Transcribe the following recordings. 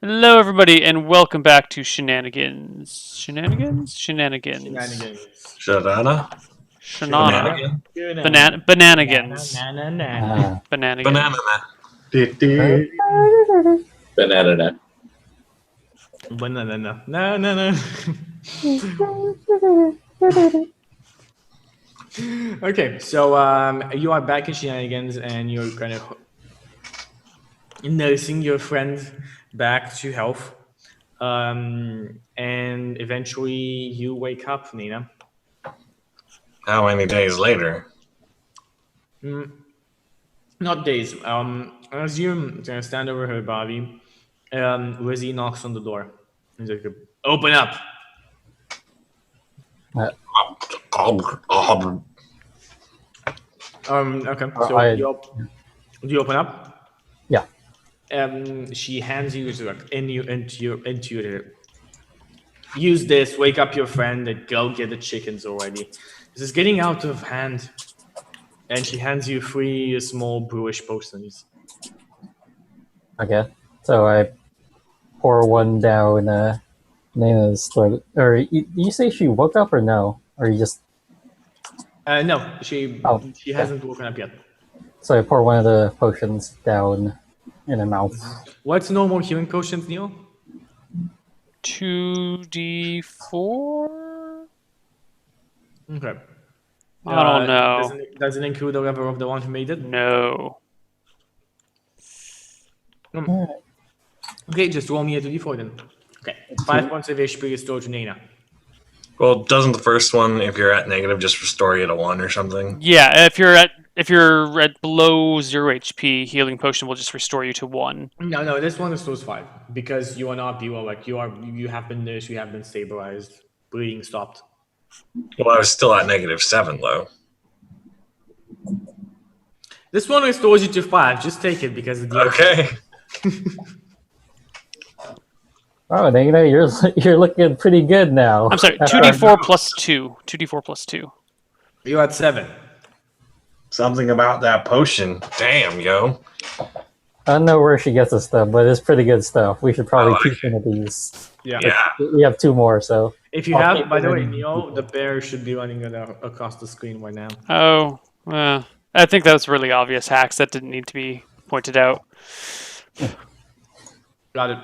Hello, everybody, and welcome back to Shenanigans. Shenanigans. Sharana? Shenana. Shenanigan? Bananigans. Bananigans. Banana. Banana. No. Okay, so you are back in Shenanigans, and you're kind of nursing your friend back to health. And eventually you wake up, Nina. How many days later? Not days. As you stand over her body, Lizzie knocks on the door. He's like, "Open up." Okay. So do you open up? Yeah. She hands you into your. Use this. Wake up your friend and go get the chickens already. This is getting out of hand. And she hands you 3 small bluish potions. Okay. So I pour one down Nana's throat. Or you say she woke up or no? Or you just... No, she hasn't woken up yet. So I pour one of the potions down in her mouth. What's normal healing potions, Neil? 2d4? Okay. I don't know. Does it include the level of the one who made it? No. Okay, just roll me a 2d4 then. Okay. 5 points of HP restored to Nina. Well, doesn't the first one, if you're at negative, just restore you to 1 or something? Yeah, if you're at below 0 HP, healing potion will just restore you to 1. No, this one restores 5 because you are not below. Like you have been nursed, you have been stabilized, bleeding stopped. Well, I was still at -7, though. This one restores you to 5. Just take it because of the Okay. Oh, Nana, you're looking pretty good now. I'm sorry, 2d4 plus 2. 2d4 plus 2. You're at 7. Something about that potion. Damn, yo. I don't know where she gets this stuff, but it's pretty good stuff. We should probably keep one of these. Yeah. We have 2 more, so... If you have, by the way, Neil, the bear should be running across the screen right now. Oh, I think that was really obvious hacks. That didn't need to be pointed out. Got it.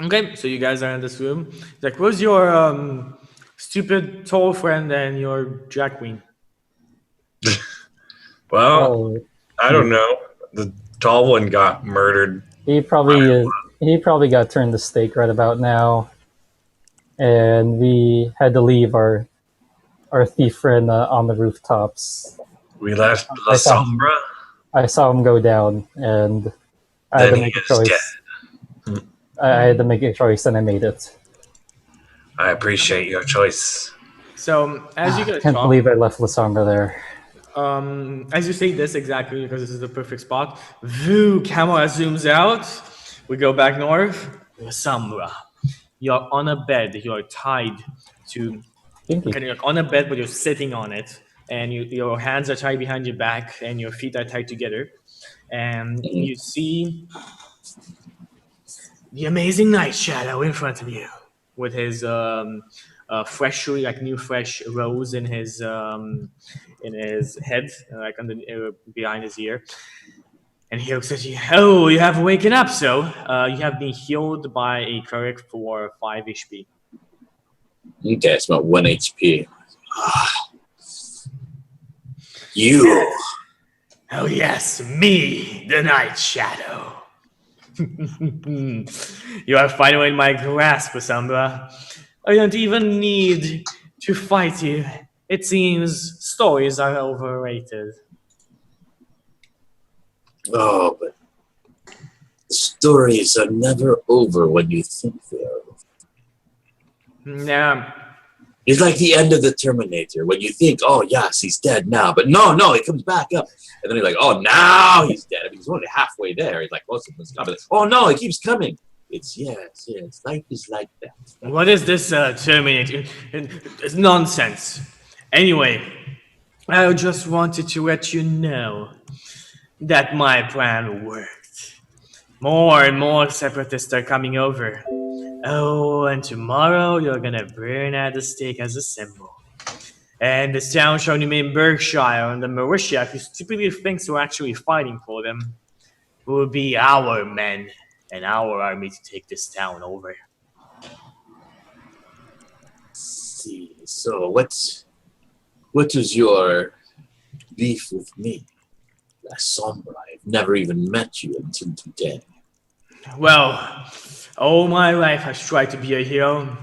Okay, so you guys are in this room. Like, where's your stupid tall friend and your drag queen? Well, I don't know. The tall one got murdered. He probably got turned to stake right about now. And we had to leave our thief friend on the rooftops. We left La Sombra. I saw him go down, and I had to make a choice. I had to make a choice, and I made it. I appreciate your choice. So, as you guys I can't believe I left La Sombra there. As you say this exactly, because this is the perfect spot, camera zooms out. We go back north. La Sombra. You're on a bed. You're tied to... You're on a bed, but you're sitting on it. And your hands are tied behind your back, and your feet are tied together. And you see the amazing Night Shadow in front of you, with his freshly, new fresh rose in his head, behind his ear. And he looks at you. Oh, you have waken up, so you have been healed by a cleric for 5 HP. Okay, it's about 1 HP. You. Oh yes, me, the Night Shadow. You are finally in my grasp, Asambra. I don't even need to fight you. It seems stories are overrated. Oh, but stories are never over when you think they're over. Yeah. It's like the end of the Terminator, when you think, oh, yes, he's dead now. But no, he comes back up. And then you're like, oh, now he's dead. I mean, he's only halfway there. He's like, most of us coming. Oh, no, he keeps coming. It's life is like that. What is this Terminator? It's nonsense. Anyway, I just wanted to let you know that my plan worked. More and more separatists are coming over. Oh, and tomorrow you're gonna burn at the stake as a symbol. And this town shall remain Berkshire, and the militia, who stupidly thinks we're actually fighting for them, will be our men and our army to take this town over. See, so what is your beef with me? La Sombra, I've never even met you until today. Well, all my life I've tried to be a hero.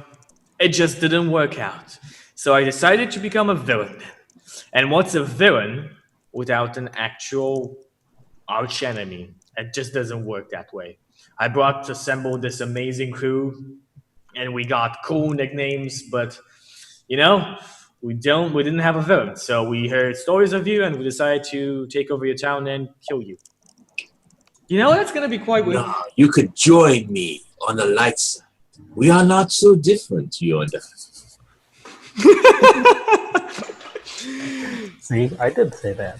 It just didn't work out. So I decided to become a villain. And what's a villain without an actual arch enemy? It just doesn't work that way. I assembled this amazing crew, and we got cool nicknames, but you know, we didn't have a villain. So we heard stories of you, and we decided to take over your town and kill you. You know, that's gonna be quite weird. No, you could join me on the light side. We are not so different, you and I. See, I did say that.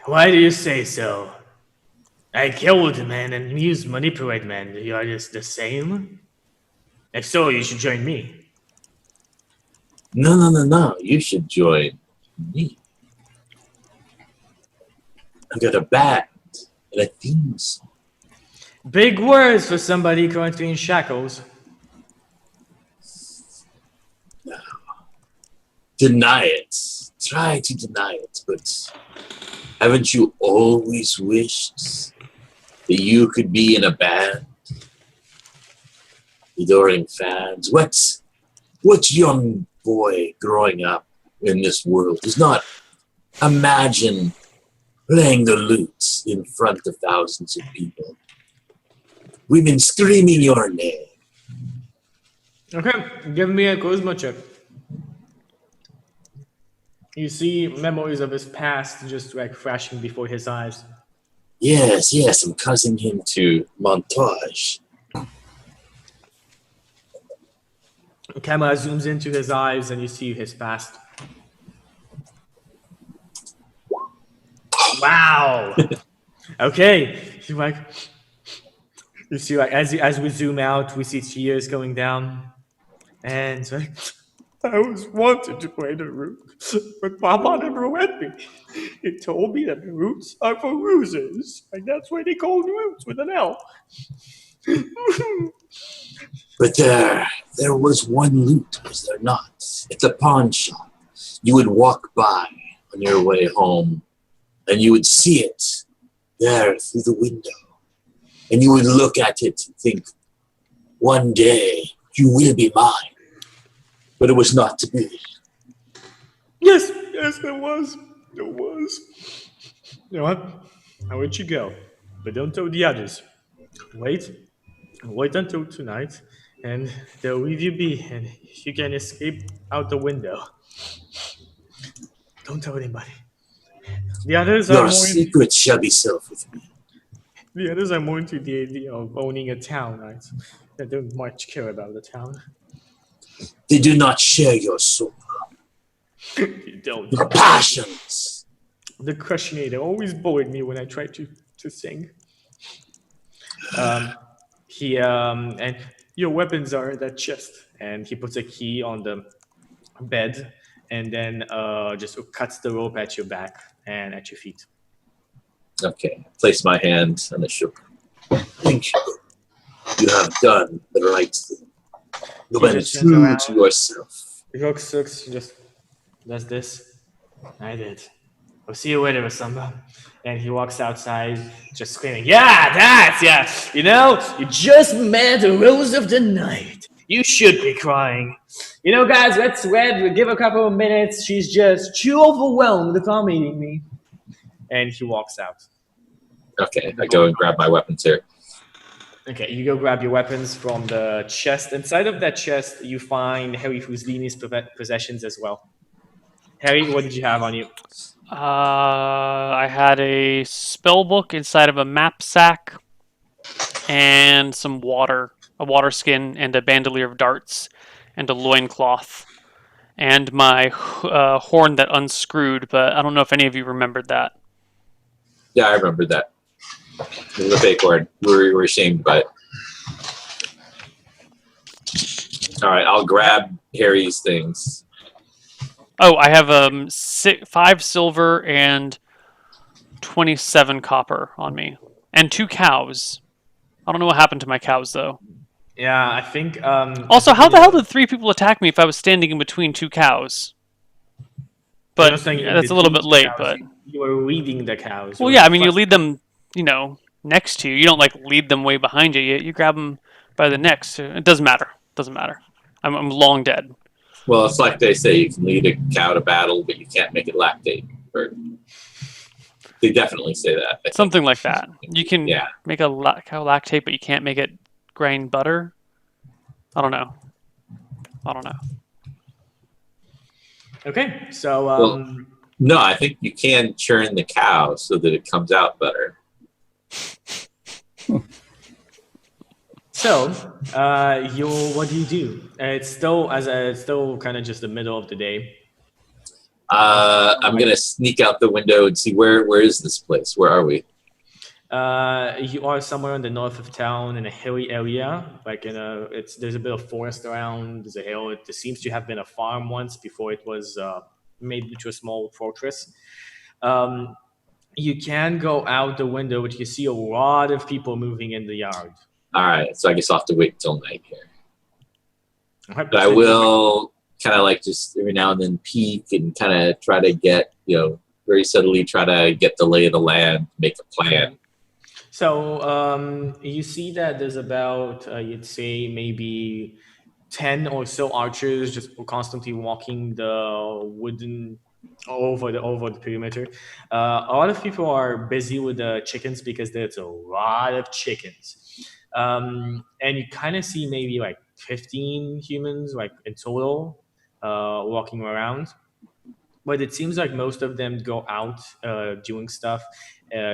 Why do you say so? I killed men and used manipulate men. You are just the same? If so, you should join me. No. You should join me. I've got a band and a theme song. Big words for somebody currently in shackles. Deny it. Try to deny it, but haven't you always wished that you could be in a band? Adoring fans. What young boy growing up in this world does not imagine playing the lute in front of thousands of people? Women screaming your name. Okay, give me a charisma check. You see memories of his past just like flashing before his eyes. Yes, I'm causing him to montage. The camera zooms into his eyes and you see his past. Wow. Okay. You see like as we zoom out, we see tears going down, and it's like, I always wanted to play the lute, but Papa never let me. He told me that the lutes are for losers, and that's why they call lutes with an L. But there was one lute, was there not? At the pawn shop. You would walk by on your way home, and you would see it there through the window. And you would look at it and think, one day you will be mine. But it was not to be. Yes, there was. There was. You know what? I'll let you go, but don't tell the others. Wait until tonight, and they'll leave you be, and you can escape out the window. Don't tell anybody. The others are Your more. secret shall be safe with me. The others are more into the idea of owning a town, right? They don't much care about the town. They do not share your soul, You don't. your passions. The Crushinator always bullied me when I tried to sing. And your weapons are in that chest, and he puts a key on the bed, and then just cuts the rope at your back and at your feet. Okay, place my hand on the shoulder. Think you have done the right thing. You went just turns true around. to yourself. He looks, just does this. I did. I'll see you later, Asamba. And he walks outside, just screaming, yeah. You know, you just met the rose of the night. You should be crying. You know, guys, let's give a couple of minutes. She's just too overwhelmed with our meeting me. And he walks out. Okay, I go and grab my weapons here. Okay, you go grab your weapons from the chest. Inside of that chest, you find Harry Fusini's possessions as well. Harry, what did you have on you? I had a spell book inside of a map sack, and some water, a water skin, and a bandolier of darts, and a loincloth, and my horn that unscrewed. But I don't know if any of you remembered that. Yeah, I remember that. This is a fake word. We're ashamed by it. All right, I'll grab Harry's things. Oh, I have 5 silver and 27 copper on me, and 2 cows. I don't know what happened to my cows though. Yeah, I think. Also, how the hell did 3 people attack me if I was standing in between 2 cows? But that's a little bit late. But you were leading the cows. well, yeah, I mean, you lead them, next to you. You don't like lead them way behind you. You grab them by the neck. So it doesn't matter. Doesn't matter. I'm long dead. Well, it's like they say, you can lead a cow to battle, but you can't make it lactate. Or they definitely say that. Something like that. You can Yeah. make a cow lactate, but you can't make it grind butter. I don't know. Okay, so Well, no, I think you can churn the cow so that it comes out better. So, what do you do? It's still kind of just the middle of the day. I'm gonna sneak out the window and see where is this place? Where are we? You are somewhere in the north of town in a hilly area, like there's a bit of forest around. There's a hill. It seems to have been a farm once before it was made into a small fortress. You can go out the window, but you see a lot of people moving in the yard. All right, so I guess I'll have to wait till night here. Okay, But I will kind of like just every now and then peek and kind of try to get, very subtly try to get the lay of the land, make a plan. So you see that there's about, you'd say maybe 10 or so archers just constantly walking the wooden over the perimeter. A lot of people are busy with the chickens because there's a lot of chickens. And you kind of see maybe like 15 humans like in total walking around. But it seems like most of them go out doing stuff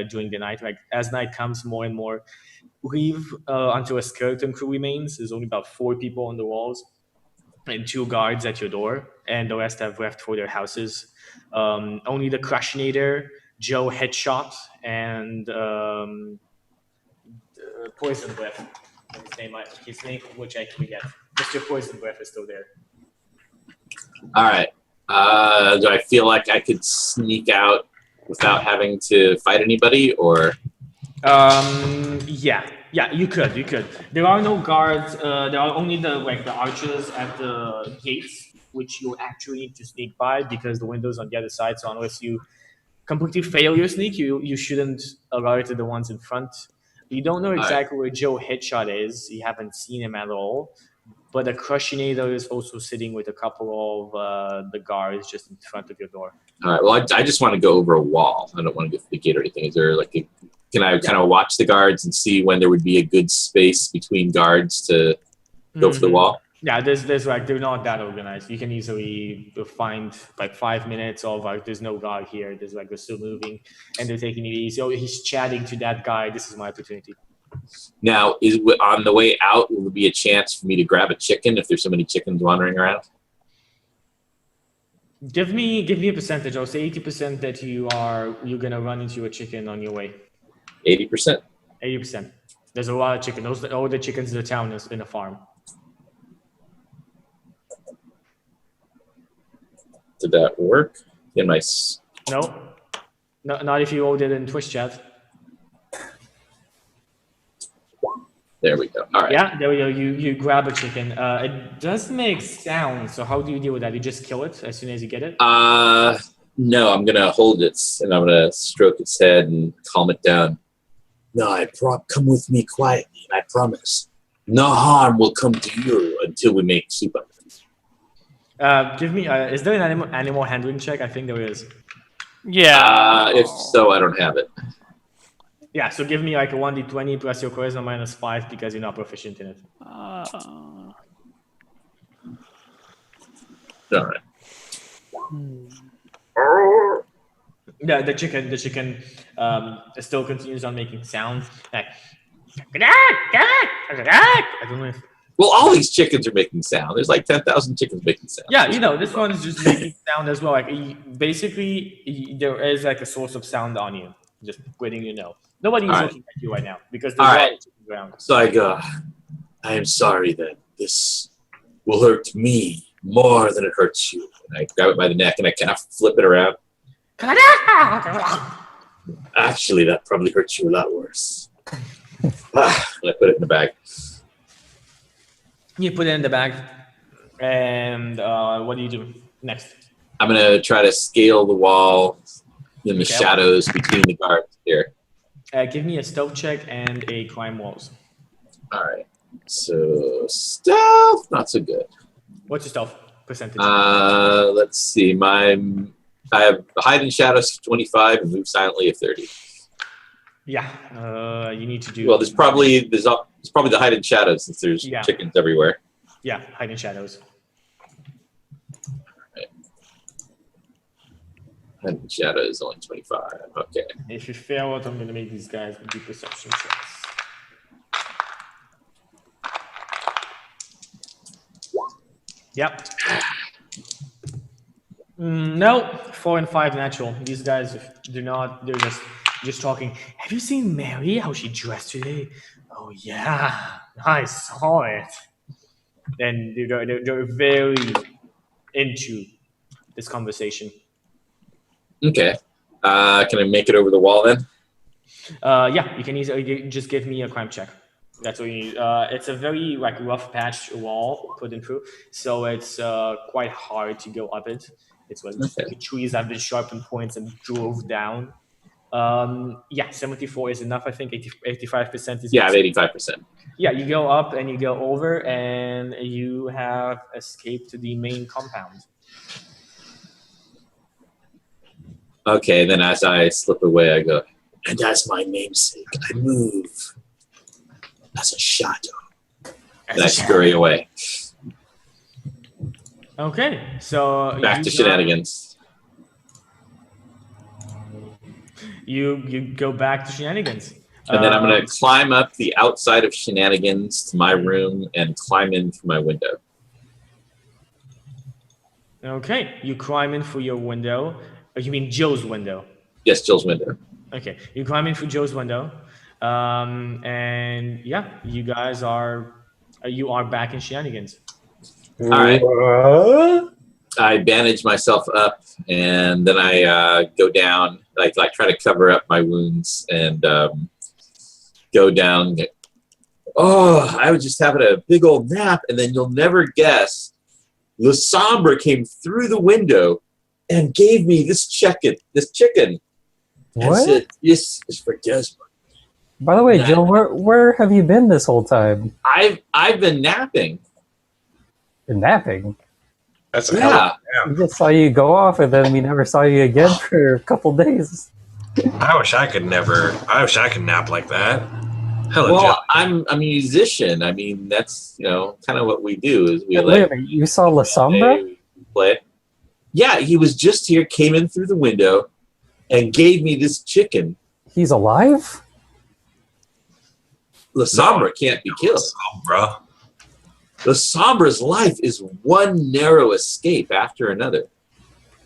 during the night. Like as night comes, more and more leave until a skeleton crew remains. There's only about 4 people on the walls and 2 guards at your door, and the rest have left for their houses. Only the Crushinator, Joe Headshot, and Poison Breath. His name, which I forget. Mr. Poison Breath is still there. All right. Do I feel like I could sneak out without having to fight anybody, or? Yeah, you could. There are no guards. There are only the archers at the gates, which you actually need to sneak by because the window's on the other side. So unless you completely fail your sneak, you shouldn't alert the ones in front. You don't know exactly where Joe Headshot is. You haven't seen him at all. But the Crushinator is also sitting with a couple of the guards just in front of your door. All right. Well, I just want to go over a wall. I don't want to go through the gate or anything. Is there can I kind of watch the guards and see when there would be a good space between guards to go for the wall? Yeah, there's they're not that organized. You can easily find 5 minutes of there's no guard here. They're still moving and they're taking it easy. Oh, he's chatting to that guy. This is my opportunity. Now, on the way out, will there be a chance for me to grab a chicken if there's so many chickens wandering around? Give me a percentage. I'll say 80% that you're gonna run into a chicken on your way. 80%. 80%. There's a lot of chicken. All the chickens in the town is in a farm. Did that work? No, not if you ordered in Twitch chat. There we go. All right. Yeah, there we go. You grab a chicken. It does make sound. So how do you deal with that? You just kill it as soon as you get it? No, I'm gonna hold it and I'm gonna stroke its head and calm it down. No, come with me quietly, and I promise, no harm will come to you until we make soup of it. Give me. Is there an animal handling check? I think there is. Yeah. If so, I don't have it. Yeah, so give me like a 1d20 plus your charisma -5 because you're not proficient in it. All right. Yeah, the chicken still continues on making sounds. Like, I don't know if... Well, all these chickens are making sound. There's like 10,000 chickens making sound. Yeah, this one is just making sound as well. Like, basically, there is like a source of sound on you. Just letting you know. Nobody is All right. looking at you right now because All there's right. water to the ground. So I go, I am sorry then. This will hurt me more than it hurts you. And I grab it by the neck and I kind of flip it around. Actually, that probably hurts you a lot worse. And I put it in the bag. You put it in the bag, and what do you do next? I'm going to try to scale the wall in the Okay. shadows between the guards here. Give me a stealth check and a climb walls. All right. So stealth, not so good. What's your stealth percentage? Let's see. I have hide in shadows 25 and move silently of 30. Yeah, you need to do. Well, there's probably the hide in shadows since there's chickens everywhere. Yeah, hide in shadows. Hide in shadows only 25. Okay. If you fail it, I'm gonna make these guys do perception checks. Yep. No, 4 and 5 natural. These guys do not. They're just talking. Have you seen Mary? How she dressed today? Oh yeah, I saw it. And they're very into this conversation. Okay. Can I make it over the wall then? Yeah, you can easily just give me a climb check. That's what you need. It's a very rough patch wall put in through, so it's quite hard to go up it. It's when the trees have been sharpened points and drove down. 74 is enough. I think 85% is. Yeah, 85%. Yeah, you go up and you go over, and you have escaped to the main compound. Okay, then as I slip away, I go, and as my namesake, I move as a shadow. And I scurry away. Okay, so back to Shenanigans. You go back to Shenanigans. And then I'm going to climb up the outside of Shenanigans to my room and climb in through my window. Okay, you climb in through your window. Oh, you mean Joe's window? Yes, Jill's window. Okay, you climb in through Joe's window. And yeah, you guys are back in Shenanigans. All right. I bandage myself up, and then I go down, like try to cover up my wounds, and go down. Oh, I was just having a big old nap, and then you'll never guess, La Sombra came through the window and gave me this chicken. What? And said, "This is for Desmond." By the way, Jill, where have you been this whole time? I've been napping. Been napping? That's a hell of a We nap. just saw you go off, and then we never saw you again for a couple days. I wish I could nap like that. Hella Well, jelly. I'm a musician. I mean, that's kind of what we do. Is we Wait a minute, you saw La Sombra? play. Yeah, he was just here, came in through the window, and gave me this chicken. He's alive? La Sombra can't be killed. Oh, bro. La Sombra's life is one narrow escape after another.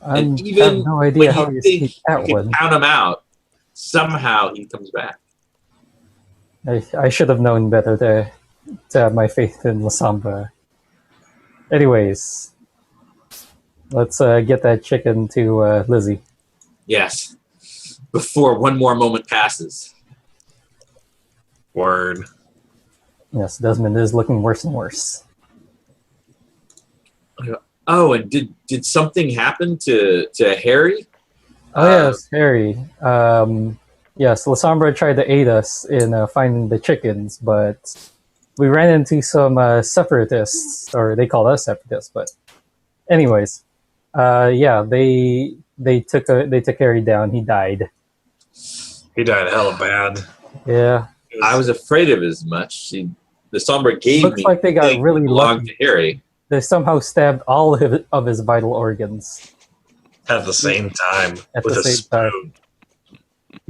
I And have even no idea when how you you think escaped that you can one. count him out, somehow he comes back. I should have known better to have my faith in La Sombra. Anyways, let's get that chicken to Lizzie. Yes. Before one more moment passes. Word. Yes, Desmond is looking worse and worse. Oh, and did something happen to Harry? Oh yes, Harry. Yes, La Sombra tried to aid us in finding the chickens, but we ran into some separatists, or they called us separatists. But, anyways, yeah, they took Harry down. He died. He died hella bad. Yeah, I was afraid of as much. The Sombra gave looks me like they got thing really that belonged lucky. to Harry. They somehow stabbed all of his vital organs At the same time. at with the a same spoon. time.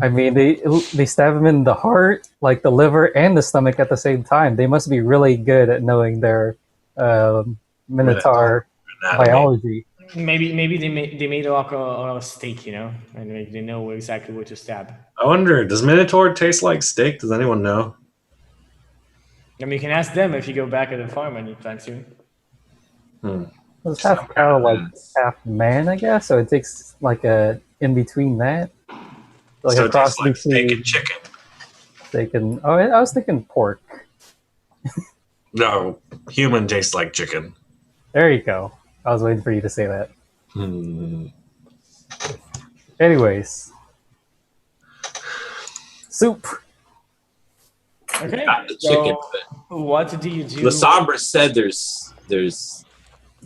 I mean, they stab him in the heart, like the liver and the stomach at the same time. They must be really good at knowing their Minotaur Anatomy. biology. maybe they made like a steak, you know, and they know exactly where to stab. I wonder, does Minotaur taste like steak? Does anyone know? I mean, you can ask them if you go back at the farm anytime soon. It's half cow, like half man, I guess. So it takes like a in between that, like So a it cross tastes like steak between and chicken. steak and. Oh, I was thinking pork. No, human tastes like chicken. There you go. I was waiting for you to say that. Hmm. Anyways, soup. Okay. Not the So chicken. what do you do? But Lasombra said there's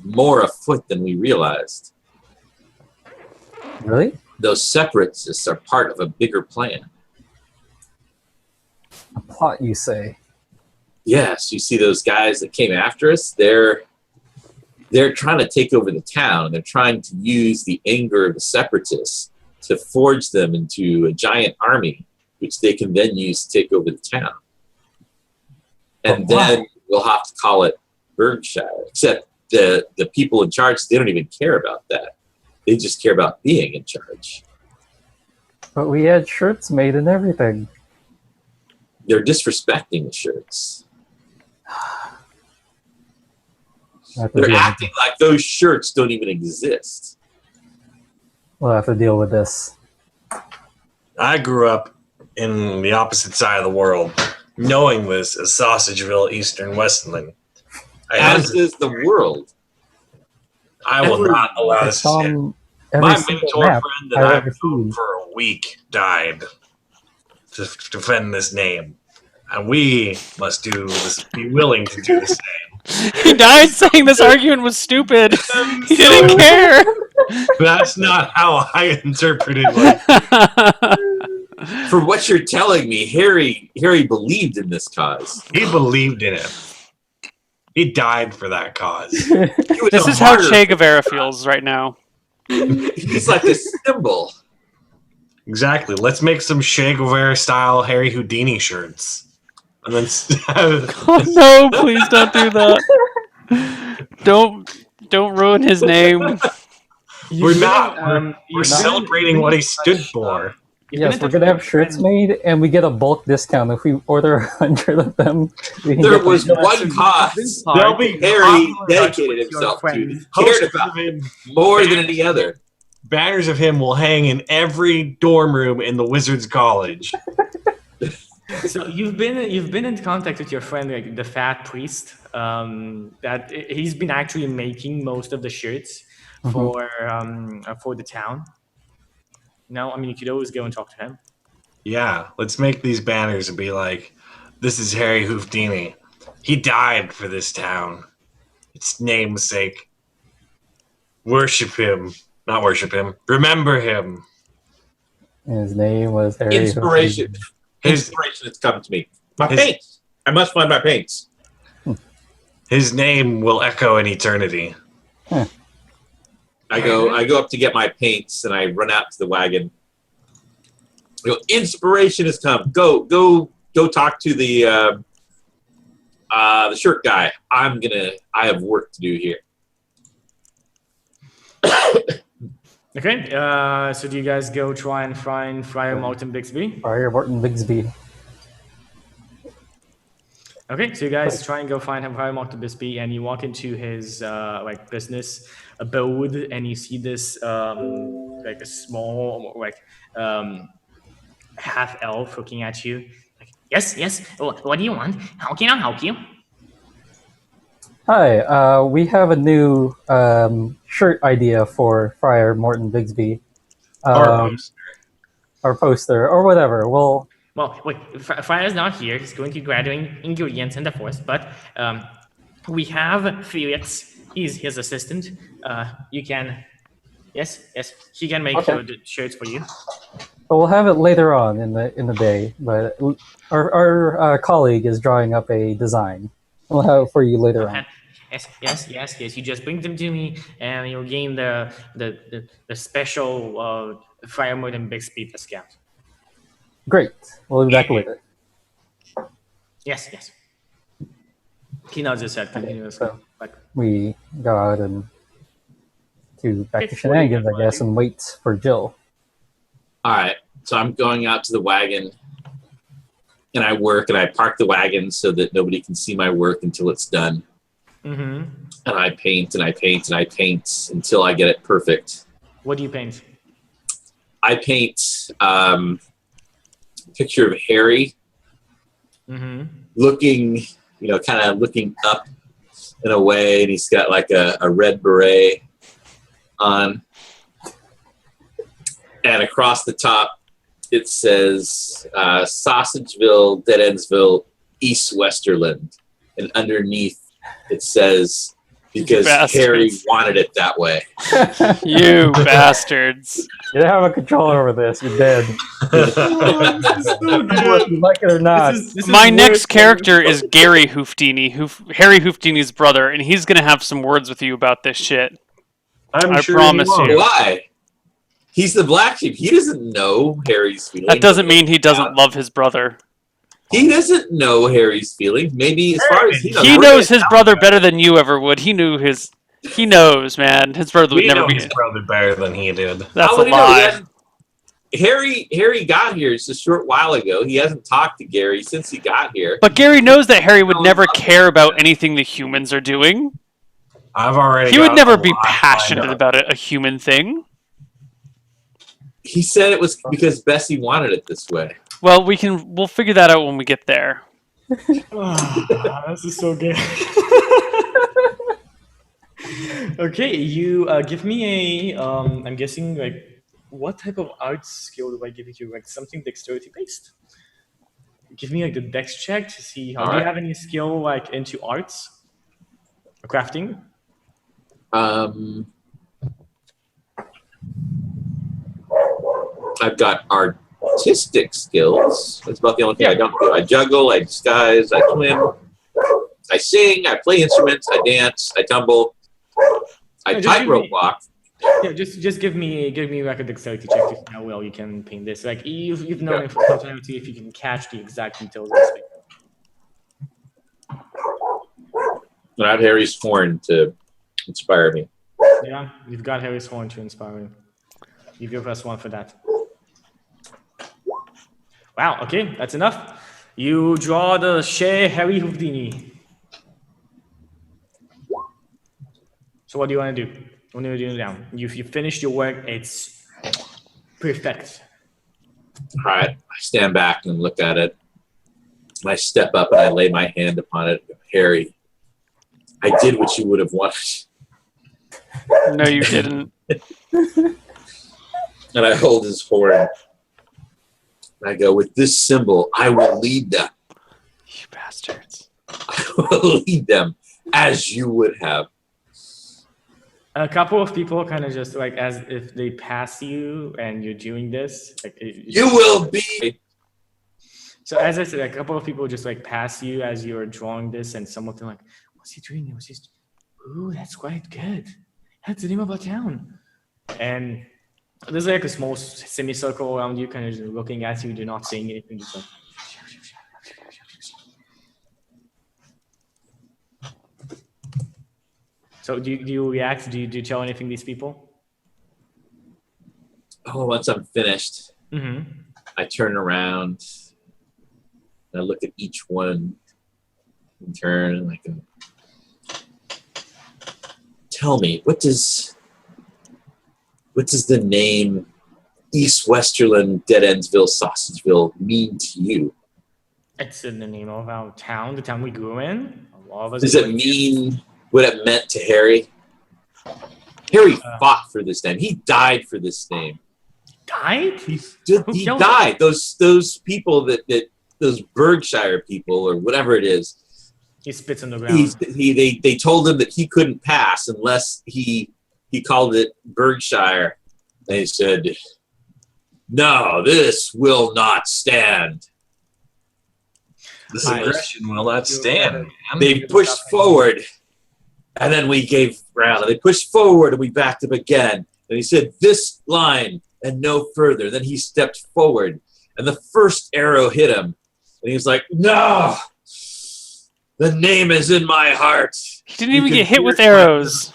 more afoot than we realized. Really? Those separatists are part of a bigger plan. A plot, you say? Yes, you see those guys that came after us? They're trying to take over the town. They're trying to use the anger of the separatists to forge them into a giant army, which they can then use to take over the town. And then we'll have to call it Berkshire. Except the people in charge, they don't even care about that. They just care about being in charge. But we had shirts made and everything. They're disrespecting the shirts. They're acting like those shirts don't even exist. We'll have to deal with this. I grew up in the opposite side of the world, knowing this as Sausageville, Eastern Westland. As is the world. I will not allow this to stand. On every My single Minotaur map friend that I've I've ever known seen. for a week died to defend this name. And we must do this, be willing to do the same. He died saying this argument was stupid. He didn't care. That's not how I interpreted it. For what you're telling me, Harry believed in this cause. He believed in it. He died for that cause. He was This a is how martyr. Che Guevara feels right now. He's like a symbol. Exactly. Let's make some Che Guevara style Harry Houdini shirts. And then Oh no, please don't do that. Don't ruin his name. we're not. We're celebrating what he stood for. Yes, we're gonna have shirts made, and we get a bulk discount if we order 100 of them. We can There get was them. one cause There'll be Harry popular dedicated with your himself to. friend. He cared Posters about of him, more than any other. banners of him will hang in every dorm room in the Wizards College. So you've been in contact with your friend, like the fat priest. That he's been actually making most of the shirts for the town. No, I mean you could always go and talk to him. Yeah, let's make these banners and be like, this is Harry Houdini. He died for this town. Its namesake. Worship him. Not worship him. Remember him. And his name was Harry. Inspiration. His Inspiration has come to me. My his- paints. I must find my paints. his name will echo in eternity. I go up to get my paints and I run out to the wagon. I go, inspiration has come. Go talk to the shirt guy. I have work to do here. Okay. So do you guys go try and find Friar Martin Bixby? Friar Morton Bigsby. Okay, so you guys try and go find him, Friar Martin Bixby, and you walk into his like business abode, and you see this like a small half elf looking at you. Like, yes. What do you want? How can I help you? Hi, we have a new shirt idea for Friar Morton Bigsby. Or poster, or whatever. Well, Wait, Friar's not here. He's going to grab ingredients in the forest, but we have Felix. He's his assistant. You can, yes, he can make the shirts for you. we'll have it later on in the day. But our colleague is drawing up a design. We'll have it for you later on. Yes. You just bring them to me, and you'll gain the special Friar Morton Bixby discount. Great. We'll be back later. Yes. He nods his head continuously. So we go out and back to Shenanigans, I guess, and wait for Jill. All right. So I'm going out to the wagon, and I work, and I park the wagon so that nobody can see my work until it's done. Mm-hmm. And I paint, and I paint, and I paint until I get it perfect. What do you paint? I paint a picture of Harry looking, kind of looking up in a way, and he's got like a red beret on. And across the top, it says Sausageville, Dead Endsville, East Westerland. And underneath, it says, because Harry wanted it that way. You bastards. You don't have a controller over this. You're dead. Whether you like it or not. My next character is Gary Hoofdini, Harry Hoofdini's brother, and he's going to have some words with you about this shit. I sure promise you. Why? He's the black sheep. He doesn't know Harry's feelings. That doesn't mean he doesn't love his brother. He doesn't know Harry's feelings. Maybe as far as he knows his brother better than you ever would. He knows, man. His brother would never be his brother better than he did. That's a lie. Harry got here just a short while ago. He hasn't talked to Gary since he got here. But Gary knows that Harry would never care about anything the humans are doing. He would never be passionate about a human thing. He said it was because Bessie wanted it this way. Well, we'll figure that out when we get there. This is so good. Okay, you give me a. I'm guessing like, what type of art skill do I give you? Like something dexterity based. Give me like the dex check to see how. Do you have any skill like into arts, or crafting? I've got artistic skills. That's about the only thing I don't do. I juggle, I disguise, I swim, I sing, I play instruments, I dance, I tumble, I tightrope walk. Yeah, just give me like a dexterity check to see how well you can paint this. Like you've known it for some time to see if you can catch the exact details of this thing. I have Harry's horn to inspire me. Yeah, you've got Harry's horn to inspire you. Give your +1 for that. Wow, okay, that's enough. You draw the Harry Houdini. So what do you want to do? What do you do now? You finished your work, it's perfect. All right, I stand back and look at it. And I step up and I lay my hand upon it. Harry, I did what you would have wanted. No, you didn't. And I hold his horn. And I go, with this symbol, I will lead them. You bastards. I will lead them as you would have. A couple of people kind of just like as if they pass you and you're doing this. Like you will be. So as I said, a couple of people just like pass you as you're drawing this, and some of them like, what's he doing? What's he? Ooh, that's quite good. That's the name of our town. And there's like a small semicircle around you, kind of just looking at you. They're not saying anything. Just like. So do you react? Do you tell anything to these people? Oh, once I'm finished, I turn around and I look at each one in turn and I go, tell me, what does the name East Westerland, Dead Endsville, Sausageville mean to you? It's in the name of our town, the town we grew in. Does it mean what it meant to Harry? Harry fought for this name. He died for this name. Died? He died. Those people those Berkshire people or whatever it is. He spits on the ground. They told him that he couldn't pass unless he called it Berkshire. They said, no, this will not stand. This aggression will not stand, man. They pushed forward, and then we gave ground. They pushed forward, and we backed up again. And he said, this line and no further. Then he stepped forward, and the first arrow hit him. And he was like, no, the name is in my heart. He didn't even get hit with arrows.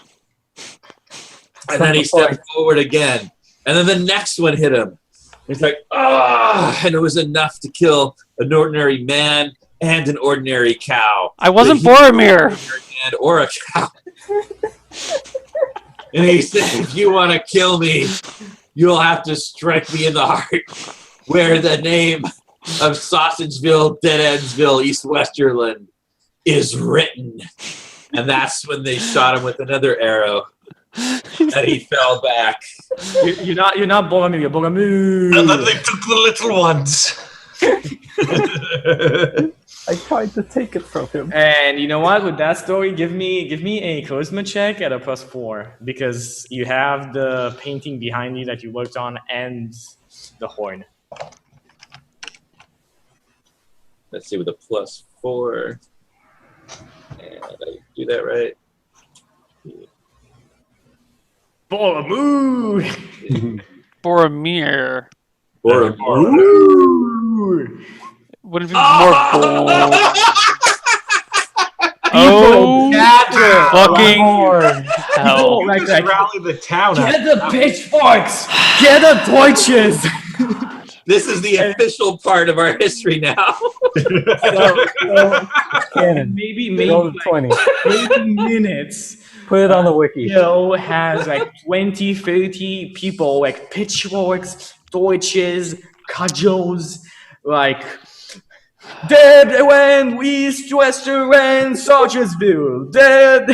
And then he stepped forward again. And then the next one hit him. He's like, ah! And it was enough to kill an ordinary man and an ordinary cow. I wasn't Boromir. Man or a cow. And he said, if you want to kill me, you'll have to strike me in the heart where the name of Sausageville, Deadendsville, East Westerland is written. And that's when they shot him with another arrow. And he fell back. You're not Boromir, you're Boromir. And then they took the little ones. I tried to take it from him. And you know what? With that story, give me a charisma check at a +4 because you have the painting behind you that you worked on and the horn. Let's see, with a +4. And I do that right. Boromir. Boromir. Boromir. Would it be more bold? Oh, fucking hell. Like, Rally the town. get the pitchforks! Get the torches! This is the official part of our history now. Canon. maybe Roll like 20. 20 minutes. Put it on the wiki. Joe has like 20, 30 people, like pitchforks, torches, cudgels, like dead when East Western Soldiersville, dead.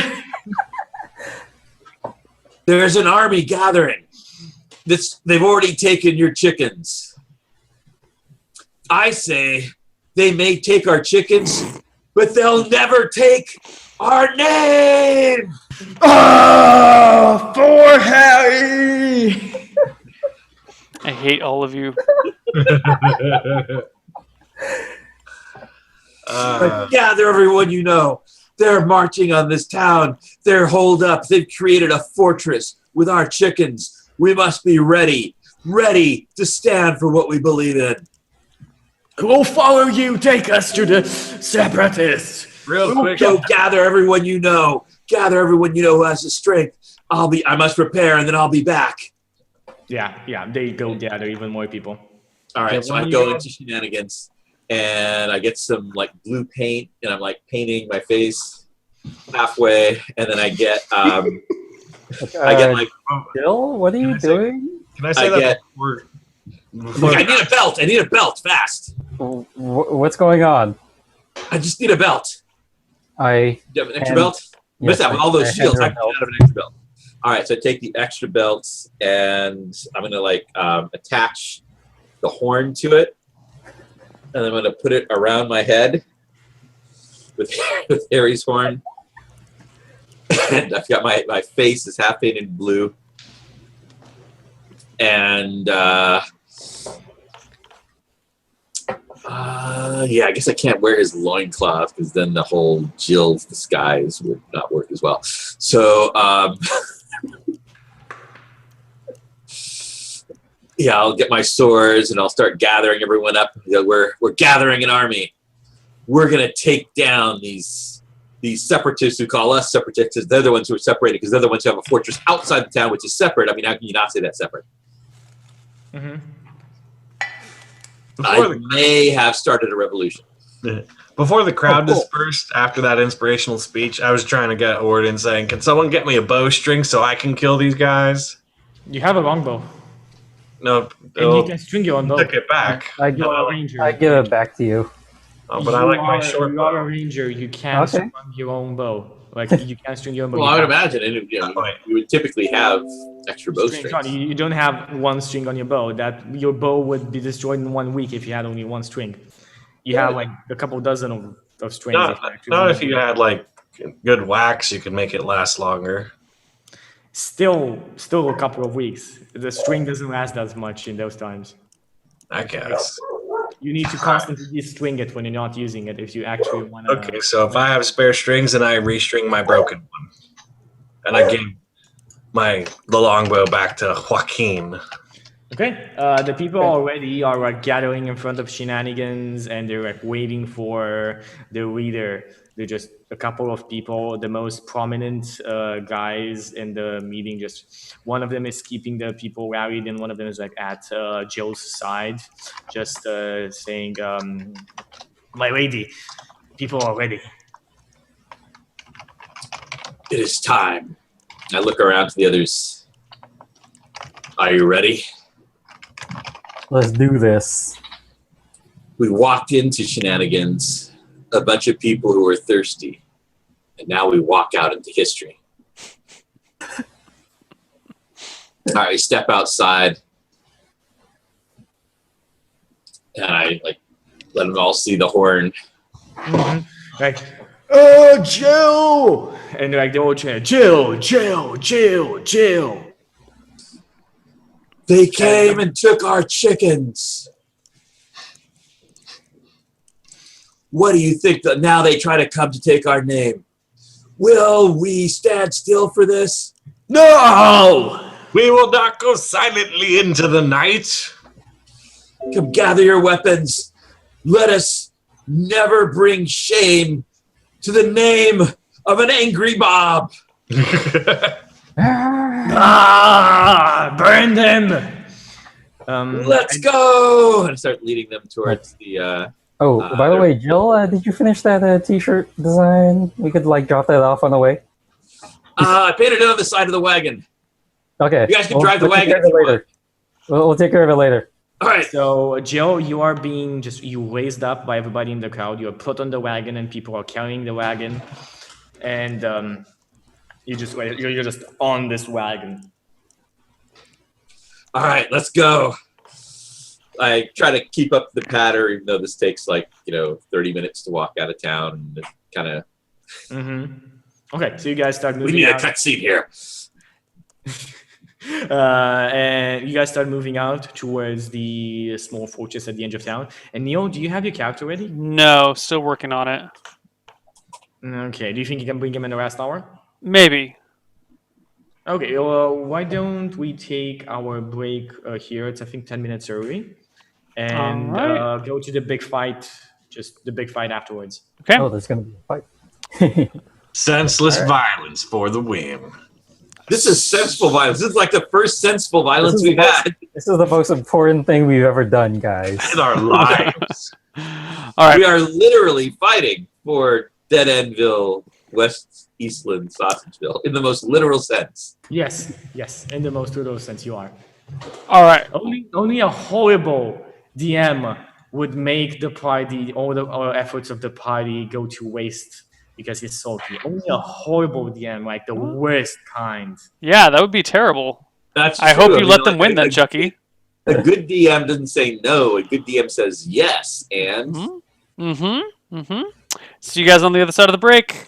There's an army gathering. They've already taken your chickens. I say they may take our chickens, but they'll never take our name. Ah, for Harry. I hate all of you. Gather everyone you know. They're marching on this town. They're holed up. They've created a fortress with our chickens. We must be ready to stand for what we believe in. We'll follow you. Take us to the separatists. Real quick. So gather everyone you know. Gather everyone you know who has the strength. I must prepare, and then I'll be back. Yeah. They go gather even more people. All right, Yeah, so when I you go go- into Shenanigans, and I get some like blue paint, and I'm like painting my face halfway, and then I get I get like Bill, what are you doing? Can I say I that get- before I need a belt. I need a belt fast. What's going on? I just need a belt. Do you have an extra And- belt? Miss Yes, that with all those I shields. had I her can belt. get out of an extra belt. All right, so I take the extra belts and I'm gonna like attach the horn to it, and I'm gonna put it around my head with Harry's horn. And I've got my face is half painted blue, and yeah, I guess I can't wear his loincloth because then the whole Jill's disguise would not work as well. So, yeah, I'll get my swords and I'll start gathering everyone up. You know, we're gathering an army. We're gonna take down these separatists who call us separatists. They're the ones who are separated because they're the ones who have a fortress outside the town, which is separate. I mean, how can you not say that's separate? Mm-hmm. I may have started a revolution. Before the crowd Oh, cool. dispersed after that inspirational speech, I was trying to get Orden saying, "Can someone get me a bowstring so I can kill these guys?" You have a longbow, No, and you can string your own bow. took it back. You are a ranger. I give it back to you. Oh, but I like my You short are a bow. ranger. You can't Okay. string your own bow. Like you can't string your own bow. Well, You I would have imagine, and you know, you would typically have extra strings on. bowstrings. You don't have one string on your bow. That your bow would be destroyed in 1 week if you had only one string. You have like a couple dozen of strings. Not if you had like good wax, you could make it last longer. Still a couple of weeks. The string doesn't last as much in those times. I guess. You need to constantly string it when you're not using it if you actually want to. Okay, so if I have spare strings, then I restring my broken one, and I give the longbow back to Joaquin. Okay, the people already are like gathering in front of Shenanigans, and they're like waiting for the leader. They're just a couple of people, the most prominent guys in the meeting. Just one of them is keeping the people rallied, and one of them is like at Jill's side, just saying, "My lady, people are ready." It is time. I look around to the others. Are you ready? Let's do this. We walked into Shenanigans, a bunch of people who were thirsty, and now we walk out into history. All right, we step outside, and I like let them all see the horn. Like, Jill! And like the old chant, Jill, Jill, Jill, Jill. They came and took our chickens. What do you think that now they try to come to take our name? Will we stand still for this? No! We will not go silently into the night. Come gather your weapons. Let us never bring shame to the name of an angry mob. Burn them! Let's go! And I start leading them towards the. By the way, Jill, did you finish that T-shirt design? We could like drop that off on the way. I painted it on the side of the wagon. Okay. You guys can drive the wagon. Later. We'll take care of it later. All right. So, Jill, you are being you raised up by everybody in the crowd. You are put on the wagon, and people are carrying the wagon, and you're just on this wagon. All right, let's go. I try to keep up the patter, even though this takes 30 minutes to walk out of town. And kind of. Okay, so you guys start moving. We need out. a cutscene here. And you guys start moving out towards the small fortress at the edge of town. And Neil, do you have your character ready? No, still working on it. Okay. Do you think you can bring him in the last hour? Maybe. Okay. Well, why don't we take our break here? It's I think 10 minutes early, and go to the big fight. Just the big fight afterwards. Okay. Oh, there's gonna be a fight. Senseless violence for the win. This is sensible violence. This is like the first sensible violence we've had. This is the most important thing we've ever done, guys. In our lives. All right. We are literally fighting for Dead Endville, West Eastland, Sausageville, in the most literal sense. Yes. In the most literal sense, you are. All right. Only a horrible DM would make the party, all the efforts of the party go to waste because he's salty. Only a horrible DM, like the worst kind. Yeah, that would be terrible. That's I true. hope you let them win then, Chucky. A good DM doesn't say no. A good DM says yes, and... See you guys on the other side of the break.